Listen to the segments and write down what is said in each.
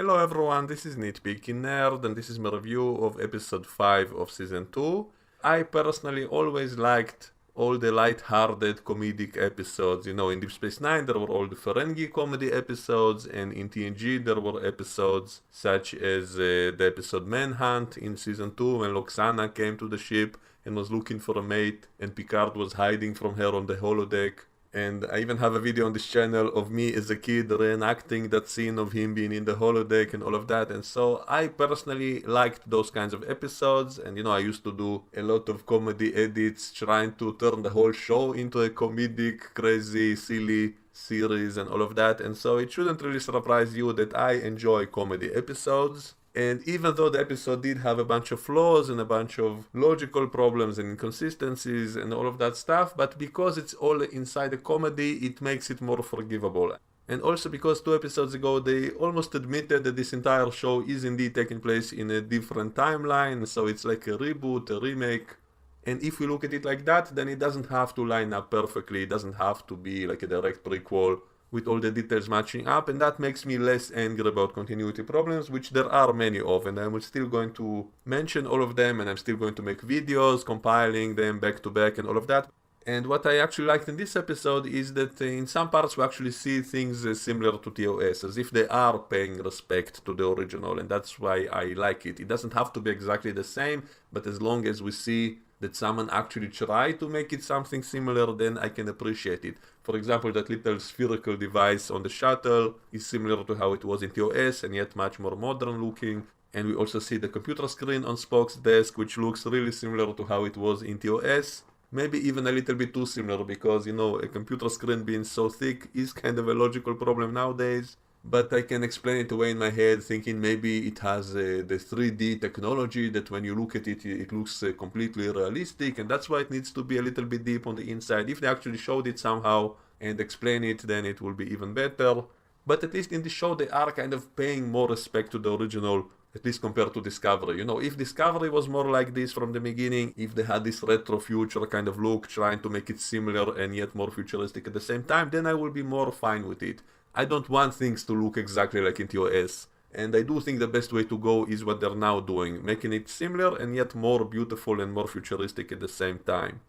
Hello everyone, this is Nitpicking Nerd and this is my review of episode 5 of season 2. I personally always liked all the light-hearted comedic episodes. In Deep Space Nine there were all the Ferengi comedy episodes, and in TNG there were episodes such as the episode Manhunt in season 2 when Loxana came to the ship and was looking for a mate and Picard was hiding from her on the holodeck. And I even have a video on this channel of me as a kid reenacting that scene of him being in the holodeck and all of that. And so I personally liked those kinds of episodes. And I used to do a lot of comedy edits trying to turn the whole show into a comedic, crazy, silly series and all of that. And so it shouldn't really surprise you that I enjoy comedy episodes. And even though the episode did have a bunch of flaws and a bunch of logical problems and inconsistencies and all of that stuff, but because it's all inside a comedy, it makes it more forgivable. And also because 2 episodes ago they almost admitted that this entire show is indeed taking place in a different timeline, so it's like a reboot, a remake. And if we look at it like that, then it doesn't have to line up perfectly, it doesn't have to be like a direct prequel with all the details matching up, and that makes me less angry about continuity problems, which there are many of, and I'm still going to mention all of them, and I'm still going to make videos compiling them back to back and all of that. And what I actually liked in this episode is that in some parts we actually see things similar to TOS, as if they are paying respect to the original, and that's why I like it. It doesn't have to be exactly the same, but as long as we see that someone actually tried to make it something similar, then I can appreciate it. For example, that little spherical device on the shuttle is similar to how it was in TOS and yet much more modern looking. And we also see the computer screen on Spock's desk, which looks really similar to how it was in TOS. Maybe even a little bit too similar because, a computer screen being so thick is kind of a logical problem nowadays. But I can explain it away in my head, thinking maybe it has the 3D technology that when you look at it, it looks completely realistic, and that's why it needs to be a little bit deep on the inside. If they actually showed it somehow and explain it, then it will be even better. But at least in the show, they are kind of paying more respect to the original, at least compared to Discovery. If Discovery was more like this from the beginning, if they had this retro future kind of look, trying to make it similar and yet more futuristic at the same time, then I will be more fine with it. I don't want things to look exactly like in TOS, and I do think the best way to go is what they're now doing, making it similar and yet more beautiful and more futuristic at the same time.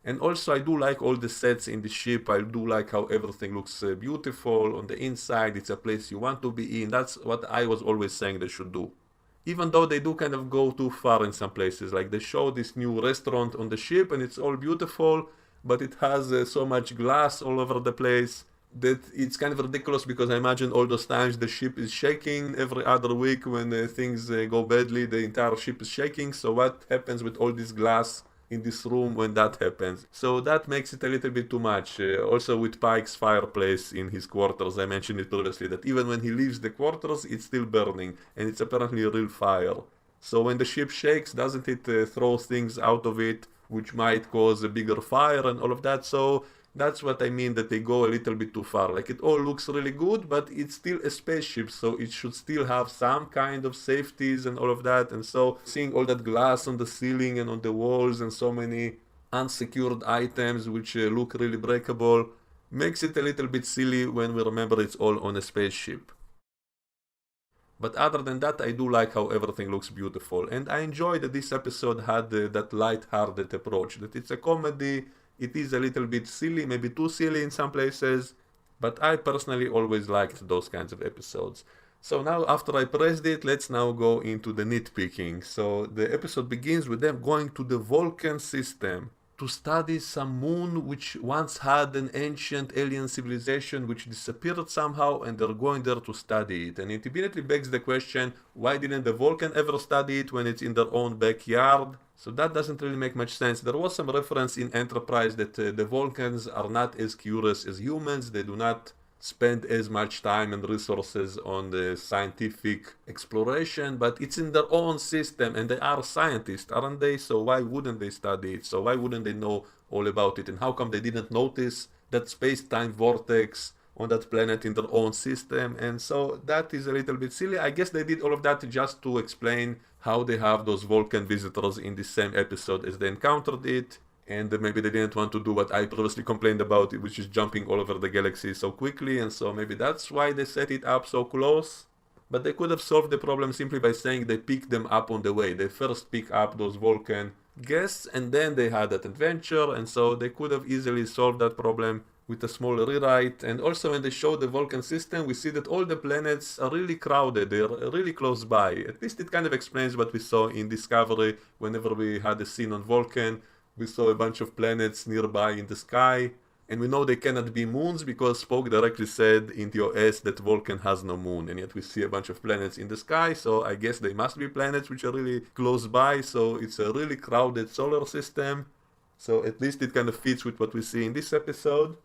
And also I do like all the sets in the ship. I do like how everything looks beautiful on the inside. It's a place you want to be in. That's what I was always saying they should do. Even though they do kind of go too far in some places, like they show this new restaurant on the ship and it's all beautiful, but it has so much glass all over the place that it's kind of ridiculous, because I imagine all those times the ship is shaking every other week when things go badly, the entire ship is shaking. So what happens with all this glass in this room when that happens? So that makes it a little bit too much. Also with Pike's fireplace in his quarters, I mentioned it previously, that even when he leaves the quarters, it's still burning, and it's apparently a real fire. So when the ship shakes, doesn't it throw things out of it, which might cause a bigger fire and all of that? So that's what I mean, that they go a little bit too far. Like, it all looks really good, but it's still a spaceship, so it should still have some kind of safeties and all of that. And so seeing all that glass on the ceiling and on the walls and so many unsecured items which look really breakable makes it a little bit silly when we remember it's all on a spaceship. But other than that, I do like how everything looks beautiful, and I enjoy that this episode had that light-hearted approach, that it's a comedy. It is a little bit silly, maybe too silly in some places, but I personally always liked those kinds of episodes. So now, after I praised it, let's now go into the nitpicking. So the episode begins with them going to the Vulcan system to study some moon which once had an ancient alien civilization which disappeared somehow, and they're going there to study it. And it immediately begs the question, why didn't the Vulcan ever study it when it's in their own backyard? So that doesn't really make much sense. There was some reference in Enterprise that the Vulcans are not as curious as humans. They do not spend as much time and resources on the scientific exploration, but it's in their own system, and they are scientists, aren't they? So why wouldn't they study it? So why wouldn't they know all about it? And how come they didn't notice that space-time vortex on that planet in their own system? And so that is a little bit silly. I guess they did all of that just to explain how they have those Vulcan visitors in the same episode as they encountered it. And maybe they didn't want to do what I previously complained about, which is jumping all over the galaxy so quickly, and so maybe that's why they set it up so close. but they could have solved the problem simply by saying they picked them up on the way. They first pick up those Vulcan guests, and then they had that adventure, and so they could have easily solved that problem with a small rewrite. And also when they show the Vulcan system, we see that all the planets are really crowded, they're really close by. At least it kind of explains what we saw in Discovery. Whenever we had a scene on Vulcan, we saw a bunch of planets nearby in the sky. And we know they cannot be moons because Spock directly said in TOS that Vulcan has no moon, and yet we see a bunch of planets in the sky, so I guess they must be planets which are really close by, so it's a really crowded solar system. So at least it kind of fits with what we see in this episode.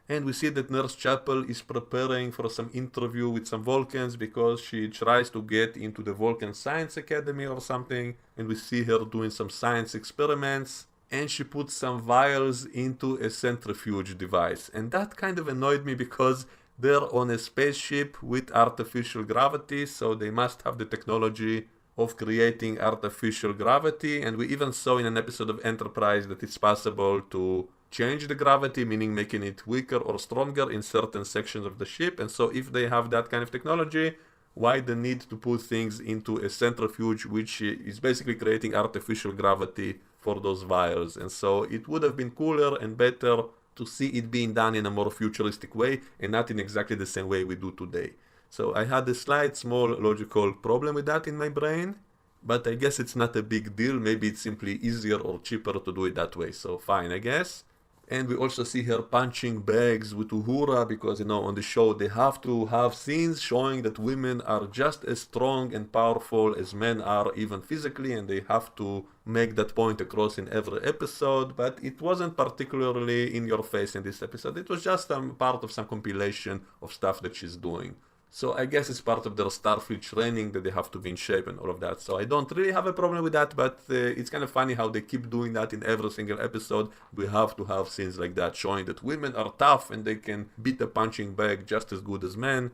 And we see that Nurse Chapel is preparing for some interview with some Vulcans because she tries to get into the Vulcan Science Academy or something, and we see her doing some science experiments. And she puts some vials into a centrifuge device. And that kind of annoyed me because they're on a spaceship with artificial gravity, so they must have the technology of creating artificial gravity. And we even saw in an episode of Enterprise that it's possible to change the gravity, meaning making it weaker or stronger in certain sections of the ship. And so if they have that kind of technology, why the need to put things into a centrifuge which is basically creating artificial gravity for those vials? And so it would have been cooler and better to see it being done in a more futuristic way and not in exactly the same way we do today. So I had a slight small logical problem with that in my brain, but I guess it's not a big deal. Maybe it's simply easier or cheaper to do it that way, so fine, I guess. And we also see her punching bags with Uhura because, on the show they have to have scenes showing that women are just as strong and powerful as men are, even physically, and they have to make that point across in every episode. But it wasn't particularly in your face in this episode. It was just part of some compilation of stuff that she's doing. So I guess it's part of their Starfleet training that they have to be in shape and all of that. So I don't really have a problem with that, but it's kind of funny how they keep doing that in every single episode. We have to have scenes like that showing that women are tough and they can beat a punching bag just as good as men.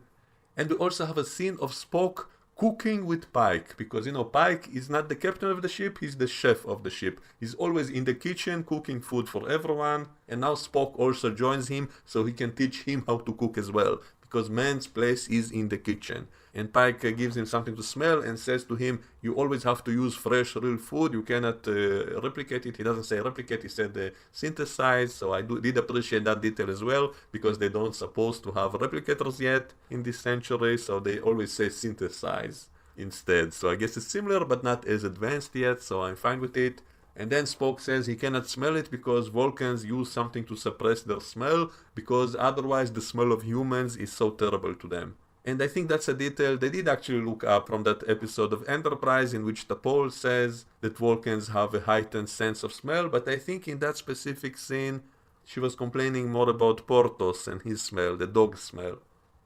And we also have a scene of Spock cooking with Pike, because Pike is not the captain of the ship, he's the chef of the ship. He's always in the kitchen cooking food for everyone, and now Spock also joins him so he can teach him how to cook as well, because man's place is in the kitchen. And Pike gives him something to smell and says to him, you always have to use fresh, real food, you cannot replicate it. He doesn't say replicate, he said synthesize. So I did appreciate that detail as well, because they don't supposed to have replicators yet in this century, so they always say synthesize instead. So I guess it's similar but not as advanced yet, so I'm fine with it. And then Spock says he cannot smell it because Vulcans use something to suppress their smell, because otherwise the smell of humans is so terrible to them. And I think that's a detail they did actually look up from that episode of Enterprise in which T'Pol says that Vulcans have a heightened sense of smell, but I think in that specific scene she was complaining more about Portos and his smell, the dog smell.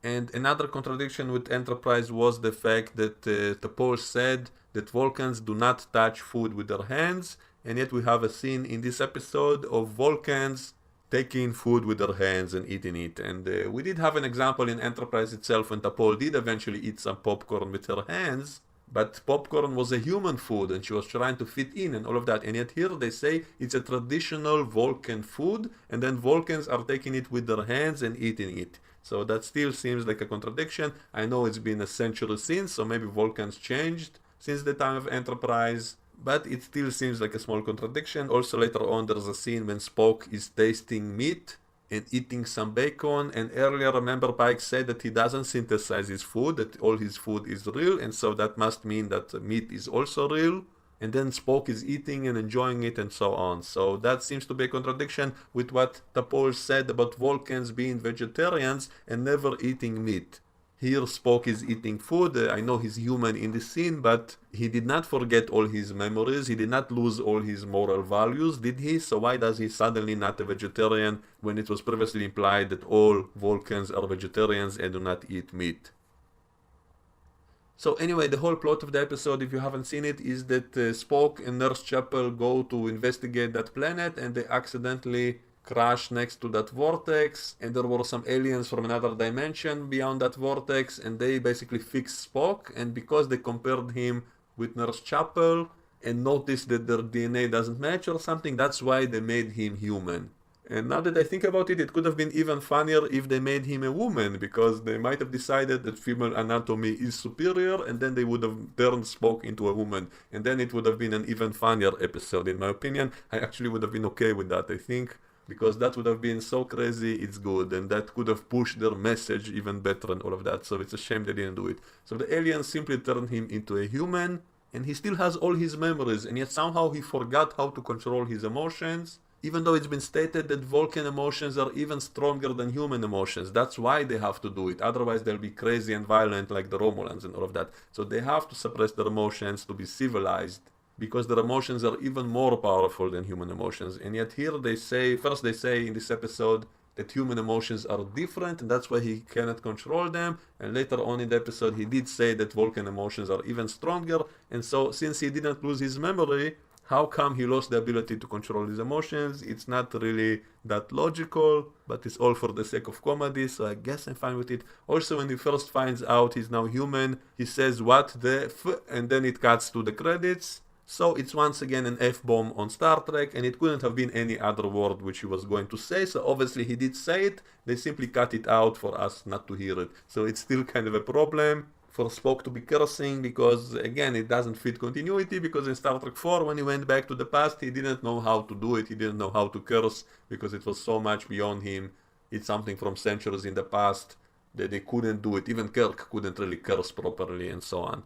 And another contradiction with Enterprise was the fact that T'Pol said that Vulcans do not touch food with their hands, and yet we have a scene in this episode of Vulcans taking food with their hands and eating it. And we did have an example in Enterprise itself when T'Pol did eventually eat some popcorn with her hands, but popcorn was a human food and she was trying to fit in and all of that. And yet here they say it's a traditional Vulcan food, and then Vulcans are taking it with their hands and eating it. So that still seems like a contradiction. I know it's been a century since, so maybe Vulcans changed since the time of Enterprise, but it still seems like a small contradiction. Also later on there's a scene when Spock is tasting meat and eating some bacon, and earlier remember Pike said that he doesn't synthesize his food, that all his food is real, and so that must mean that meat is also real. And then Spock is eating and enjoying it and so on. So that seems to be a contradiction with what T'Pol said about Vulcans being vegetarians and never eating meat. Here Spock is eating food. I know he's human in this scene, but he did not forget all his memories. He did not lose all his moral values, did he? So why does he suddenly not a vegetarian when it was previously implied that all Vulcans are vegetarians and do not eat meat? So anyway, the whole plot of the episode, if you haven't seen it, is that Spock and Nurse Chapel go to investigate that planet, and they accidentally crash next to that vortex, and there were some aliens from another dimension beyond that vortex, and they basically fixed Spock. And because they compared him with Nurse Chapel and noticed that their DNA doesn't match or something, that's why they made him human. And now that I think about it, it could have been even funnier if they made him a woman, because they might have decided that female anatomy is superior, and then they would have turned Spock into a woman. And then it would have been an even funnier episode, in my opinion. I actually would have been okay with that, I think, because that would have been so crazy, it's good, and that could have pushed their message even better and all of that. So it's a shame they didn't do it. So the aliens simply turned him into a human, and he still has all his memories, and yet somehow he forgot how to control his emotions, even though it's been stated that Vulcan emotions are even stronger than human emotions. That's why they have to do it. Otherwise, they'll be crazy and violent like the Romulans and all of that. So they have to suppress their emotions to be civilized, because their emotions are even more powerful than human emotions. And yet here they say, first they say in this episode that human emotions are different, and that's why he cannot control them. And later on in the episode, he did say that Vulcan emotions are even stronger. And so since he didn't lose his memory, how come he lost the ability to control his emotions? It's not really that logical, but it's all for the sake of comedy, so I guess I'm fine with it. Also, when he first finds out he's now human, he says, "What the f?" and then it cuts to the credits. So it's once again an F-bomb on Star Trek, and it couldn't have been any other word which he was going to say, so obviously he did say it. They simply cut it out for us not to hear it. So it's still kind of a problem for Spock to be cursing, because again it doesn't fit continuity, because in Star Trek 4 when he went back to the past he didn't know how to do it, he didn't know how to curse, because it was so much beyond him. It's something from centuries in the past that they couldn't do it. Even Kirk couldn't really curse properly and so on.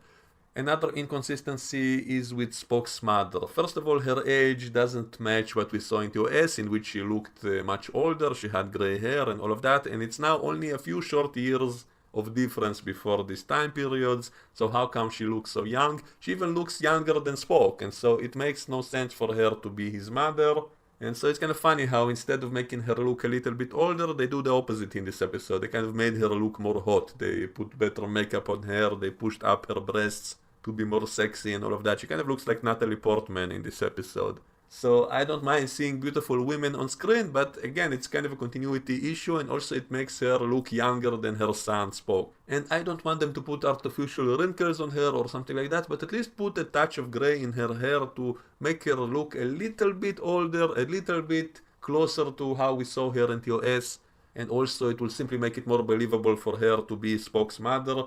Another inconsistency is with Spock's mother. First of all, her age doesn't match what we saw in TOS, in which she looked much older, she had grey hair and all of that, and it's now only a few short years of difference before these time periods, so how come she looks so young? She even looks younger than Spock, and so it makes no sense for her to be his mother. And so it's kind of funny how instead of making her look a little bit older, they do the opposite in this episode. They kind of made her look more hot. They put better makeup on her, they pushed up her breasts to be more sexy and all of that. She kind of looks like Natalie Portman in this episode. So I don't mind seeing beautiful women on screen, but again, it's kind of a continuity issue, and also it makes her look younger than her son Spock. And I don't want them to put artificial wrinkles on her or something like that, but at least put a touch of gray in her hair to make her look a little bit older, a little bit closer to how we saw her in TOS. And also it will simply make it more believable for her to be Spock's mother.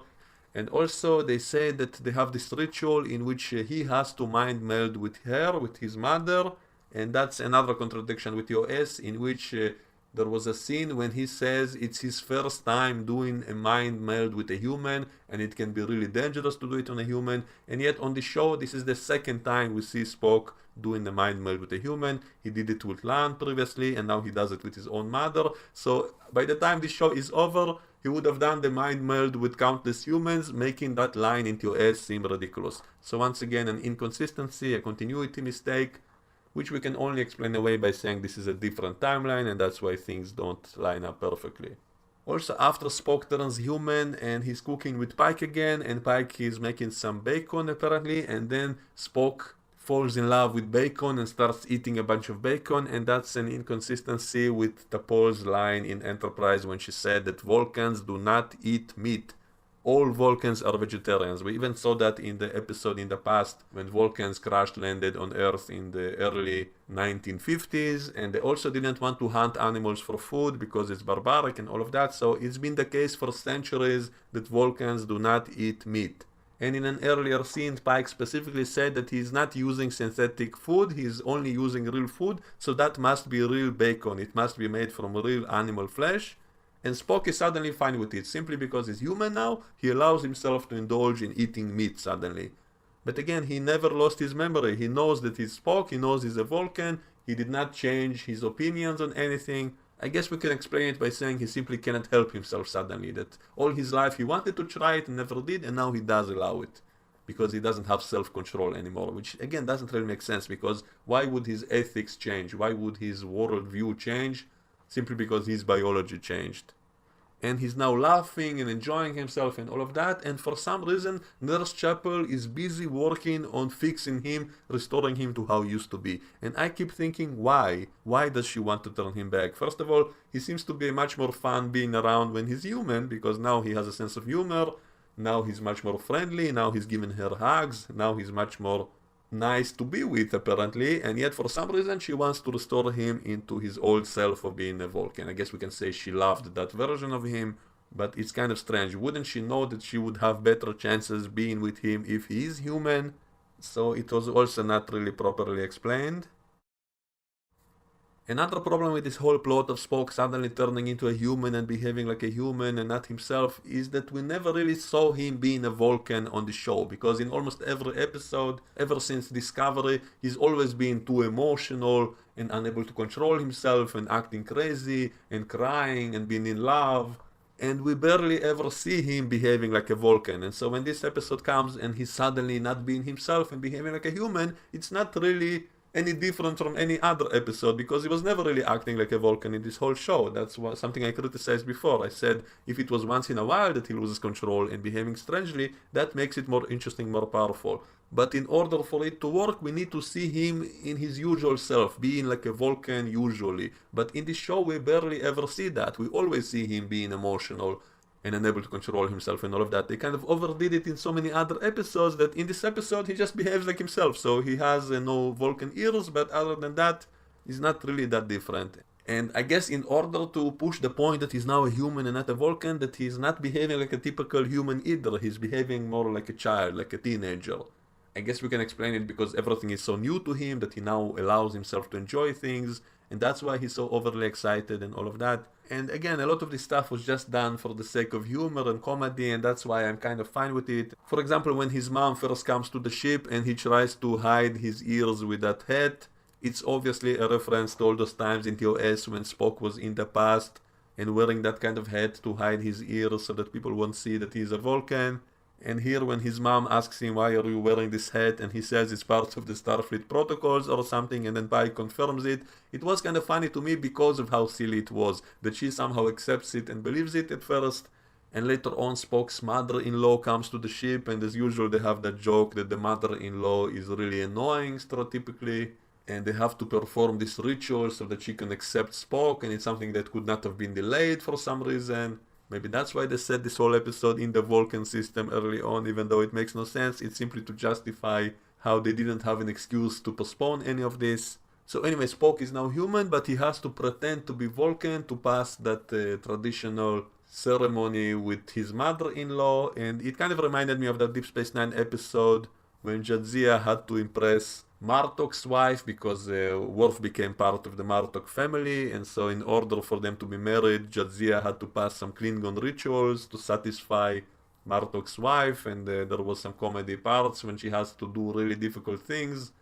And also they say that they have this ritual in which he has to mind meld with her, with his mother, and that's another contradiction with TOS, in which there was a scene when he says it's his first time doing a mind meld with a human, and it can be really dangerous to do it on a human, and yet on the show this is the second time we see Spock doing the mind meld with a human. He did it with Lan previously, and now he does it with his own mother. So by the time this show is over, he would have done the mind meld with countless humans, making that line in TOS seem ridiculous. So once again, an inconsistency, a continuity mistake, which we can only explain away by saying this is a different timeline, and that's why things don't line up perfectly. Also, after Spock turns human and he's cooking with Pike again, and Pike is making some bacon apparently, and then Spock falls in love with bacon and starts eating a bunch of bacon, and that's an inconsistency with T'Pol's line in Enterprise when she said that Vulcans do not eat meat. All Vulcans are vegetarians. We even saw that in the episode in the past when Vulcans crash landed on Earth in the early 1950s, and they also didn't want to hunt animals for food because it's barbaric and all of that. So it's been the case for centuries that Vulcans do not eat meat. And in an earlier scene, Pike specifically said that he's not using synthetic food, he's only using real food, so that must be real bacon, it must be made from real animal flesh. And Spock is suddenly fine with it, simply because he's human now, he allows himself to indulge in eating meat suddenly. But again, he never lost his memory, he knows that he's Spock, he knows he's a Vulcan, he did not change his opinions on anything. I guess we can explain it by saying he simply cannot help himself suddenly, that all his life he wanted to try it and never did, and now he does allow it, because he doesn't have self-control anymore, which again doesn't really make sense, because why would his ethics change? Why would his worldview change? Simply because his biology changed. And he's now laughing and enjoying himself and all of that, and for some reason Nurse Chapel is busy working on fixing him, restoring him to how he used to be. And I keep thinking, why? Why does she want to turn him back? First of all, he seems to be much more fun being around when he's human, because now he has a sense of humor, now he's much more friendly, now he's giving her hugs, now he's much more nice to be with, apparently, and yet for some reason she wants to restore him into his old self of being a Vulcan. I guess we can say she loved that version of him, but it's kind of strange. Wouldn't she know that she would have better chances being with him if he is human? So it was also not really properly explained. Another problem with this whole plot of Spock suddenly turning into a human and behaving like a human and not himself is that we never really saw him being a Vulcan on the show, because in almost every episode, ever since Discovery, he's always been too emotional and unable to control himself and acting crazy and crying and being in love. And we barely ever see him behaving like a Vulcan. And so when this episode comes and he's suddenly not being himself and behaving like a human, it's not really any different from any other episode, because he was never really acting like a Vulcan in this whole show. That's something I criticized before. I said if it was once in a while that he loses control and behaving strangely, that makes it more interesting, more powerful. But in order for it to work, we need to see him in his usual self, being like a Vulcan usually. But in this show, we barely ever see that. We always see him being emotional and unable to control himself and all of that. They kind of overdid it in so many other episodes that in this episode he just behaves like himself. So he has no Vulcan ears, but other than that, he's not really that different. And I guess in order to push the point that he's now a human and not a Vulcan, that he's not behaving like a typical human either. He's behaving more like a child, like a teenager. I guess we can explain it because everything is so new to him that he now allows himself to enjoy things, and that's why he's so overly excited and all of that. And again, a lot of this stuff was just done for the sake of humor and comedy, and that's why I'm kind of fine with it. For example, when his mom first comes to the ship and he tries to hide his ears with that hat, it's obviously a reference to all those times in TOS when Spock was in the past and wearing that kind of hat to hide his ears so that people won't see that he's a Vulcan. And here when his mom asks him, why are you wearing this hat, and he says it's part of the Starfleet protocols or something, and then Pike confirms it, it was kind of funny to me because of how silly it was, that she somehow accepts it and believes it at first, and later on Spock's mother-in-law comes to the ship, and as usual they have that joke that the mother-in-law is really annoying stereotypically, and they have to perform this ritual so that she can accept Spock, and it's something that could not have been delayed for some reason. Maybe that's why they set this whole episode in the Vulcan system early on, even though it makes no sense. It's simply to justify how they didn't have an excuse to postpone any of this. So anyway, Spock is now human, but he has to pretend to be Vulcan to pass that traditional ceremony with his mother-in-law. And it kind of reminded me of that Deep Space Nine episode when Jadzia had to impress Martok's wife, because Worf became part of the Martok family, and so in order for them to be married, Jadzia had to pass some Klingon rituals to satisfy Martok's wife, and there was some comedy parts when she has to do really difficult things,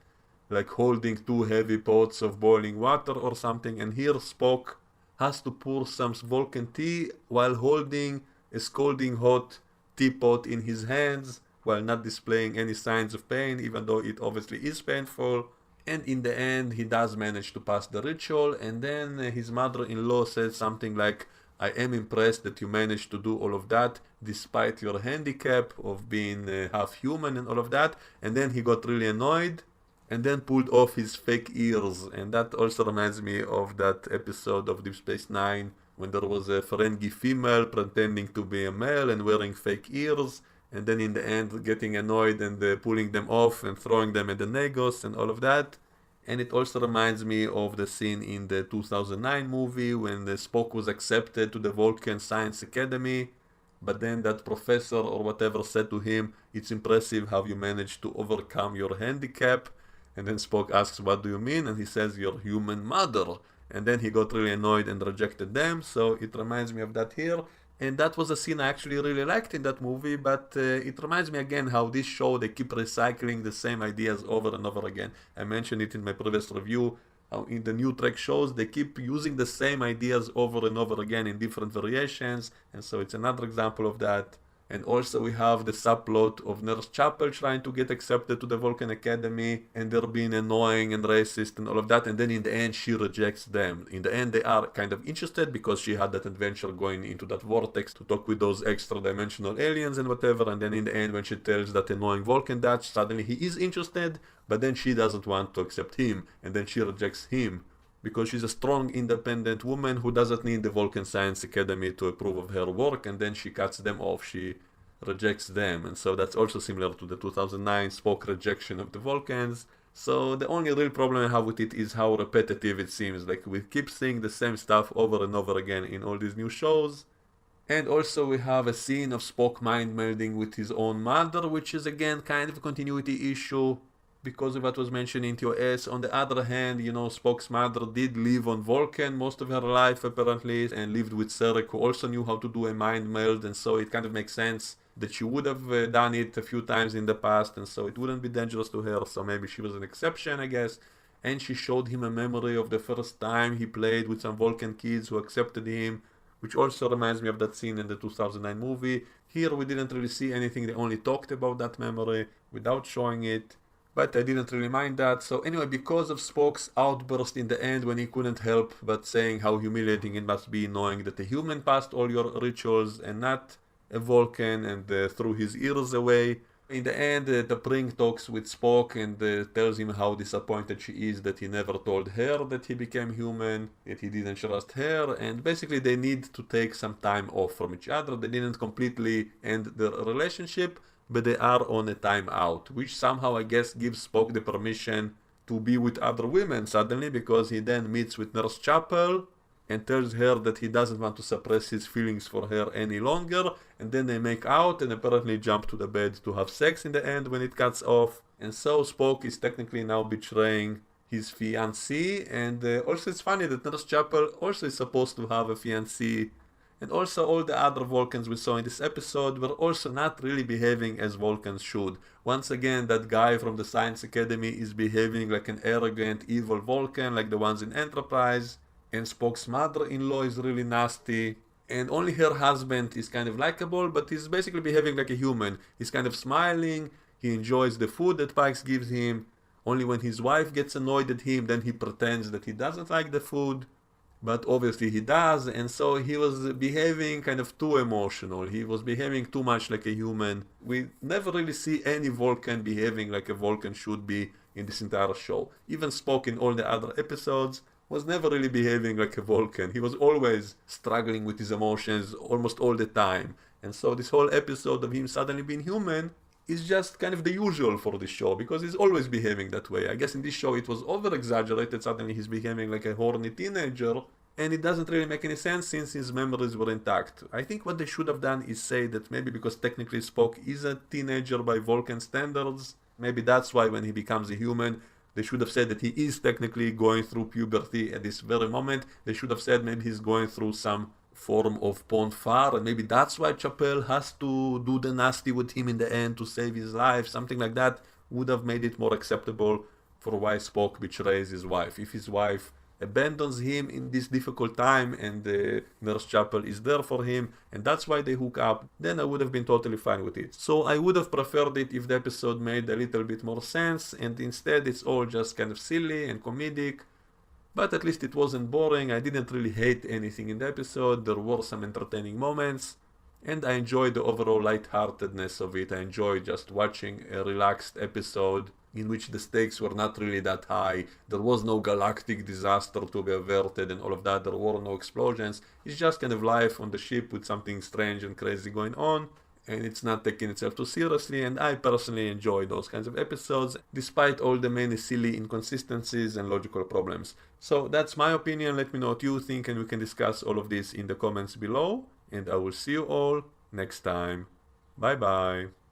like holding 2 heavy pots of boiling water or something, and here Spock has to pour some Vulcan tea while holding a scalding hot teapot in his hands, while not displaying any signs of pain, even though it obviously is painful. And in the end, he does manage to pass the ritual, and then his mother-in-law says something like, I am impressed that you managed to do all of that despite your handicap of being half human and all of that. And then he got really annoyed and then pulled off his fake ears. And that also reminds me of that episode of Deep Space Nine when there was a Ferengi female pretending to be a male and wearing fake ears, and then in the end getting annoyed and pulling them off and throwing them at the Negos and all of that. And it also reminds me of the scene in the 2009 movie when Spock was accepted to the Vulcan Science Academy, but then that professor or whatever said to him, it's impressive how you managed to overcome your handicap. And then Spock asks, what do you mean? And he says, your human mother. And then he got really annoyed and rejected them, so it reminds me of that here. And that was a scene I actually really liked in that movie, but it reminds me again how this show, they keep recycling the same ideas over and over again. I mentioned it in my previous review, how in the new Trek shows, they keep using the same ideas over and over again in different variations, and so it's another example of that. And also we have the subplot of Nurse Chapel trying to get accepted to the Vulcan Academy, and they're being annoying and racist and all of that, and then in the end she rejects them. In the end they are kind of interested because she had that adventure going into that vortex to talk with those extra dimensional aliens and whatever, and then in the end when she tells that annoying Vulcan that, suddenly he is interested, but then she doesn't want to accept him, and then she rejects him. Because she's a strong, independent woman who doesn't need the Vulcan Science Academy to approve of her work, and then she cuts them off. She rejects them, and so that's also similar to the 2009 Spock rejection of the Vulcans. So the only real problem I have with it is how repetitive it seems. Like we keep seeing the same stuff over and over again in all these new shows. And also we have a scene of Spock mind melding with his own mother, which is again kind of a continuity issue because of what was mentioned in TOS. On the other hand, Spock's mother did live on Vulcan most of her life apparently, and lived with Sarek, who also knew how to do a mind meld, and so it kind of makes sense that she would have done it a few times in the past, and so it wouldn't be dangerous to her, so maybe she was an exception, I guess. And she showed him a memory of the first time he played with some Vulcan kids who accepted him, which also reminds me of that scene in the 2009 movie. Here we didn't really see anything, they only talked about that memory without showing it, but I didn't really mind that. So anyway, because of Spock's outburst in the end when he couldn't help but saying how humiliating it must be knowing that a human passed all your rituals and not a Vulcan, and threw his ears away. In the end, the Pring talks with Spock and tells him how disappointed she is that he never told her that he became human, that he didn't trust her, and basically they need to take some time off from each other. They didn't completely end their relationship, but they are on a time out, which somehow I guess gives Spock the permission to be with other women suddenly, because he then meets with Nurse Chapel and tells her that he doesn't want to suppress his feelings for her any longer, and then they make out and apparently jump to the bed to have sex in the end when it cuts off. And so Spock is technically now betraying his fiancée, and also it's funny that Nurse Chapel also is supposed to have a fiancée, and also all the other Vulcans we saw in this episode were also not really behaving as Vulcans should. Once again, that guy from the Science Academy is behaving like an arrogant, evil Vulcan, like the ones in Enterprise. And Spock's mother-in-law is really nasty, and only her husband is kind of likable, but he's basically behaving like a human. He's kind of smiling, he enjoys the food that Pikes gives him. Only when his wife gets annoyed at him, then he pretends that he doesn't like the food, but obviously he does, and so he was behaving kind of too emotional. He was behaving too much like a human. We never really see any Vulcan behaving like a Vulcan should be in this entire show. Even Spock in all the other episodes was never really behaving like a Vulcan. He was always struggling with his emotions almost all the time. And so this whole episode of him suddenly being human is just kind of the usual for this show, because he's always behaving that way. I guess in this show it was over-exaggerated. Suddenly he's behaving like a horny teenager, and it doesn't really make any sense since his memories were intact. I think what they should have done is say that maybe because technically Spock is a teenager by Vulcan standards, maybe that's why when he becomes a human, they should have said that he is technically going through puberty at this very moment. They should have said maybe he's going through some form of pon farr, and maybe that's why Chapel has to do the nasty with him in the end to save his life. Something like that would have made it more acceptable for why Spock betrays his wife. If his wife abandons him in this difficult time and Nurse Chapel is there for him, and that's why they hook up, then I would have been totally fine with it. So I would have preferred it if the episode made a little bit more sense, and instead it's all just kind of silly and comedic. But at least it wasn't boring. I didn't really hate anything in the episode. There were some entertaining moments, and I enjoyed the overall lightheartedness of it. I enjoyed just watching a relaxed episode in which the stakes were not really that high. There was no galactic disaster to be averted and all of that. There were no explosions. It's just kind of life on the ship with something strange and crazy going on, and it's not taking itself too seriously, and I personally enjoy those kinds of episodes, despite all the many silly inconsistencies and logical problems. So that's my opinion. Let me know what you think, and we can discuss all of this in the comments below, and I will see you all next time. Bye bye.